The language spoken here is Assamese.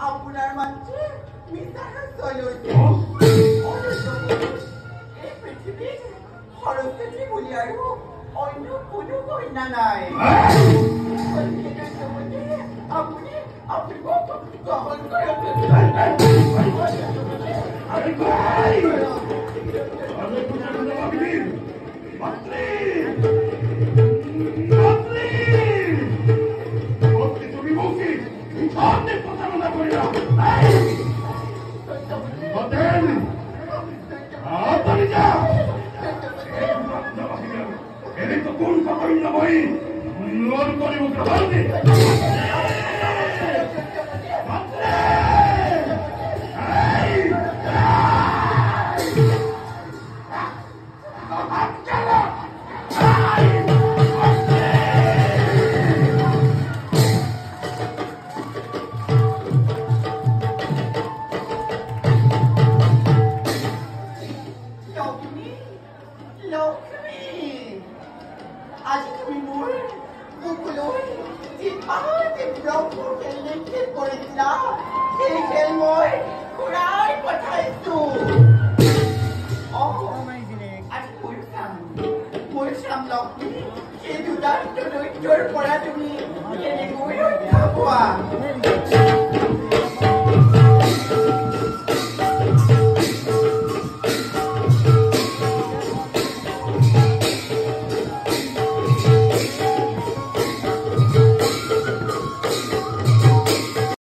আপোনাৰ মাতৃ মিছাৰ চলৈছে এই পৃথিৱীত সৰস্বতী বুলি আৰু অন্য কোনো কন্যা নাই আপুনি মোক গ্ৰহণ কৰক পৰা তুমি কেনেকৈ ৰক্ষা পোৱা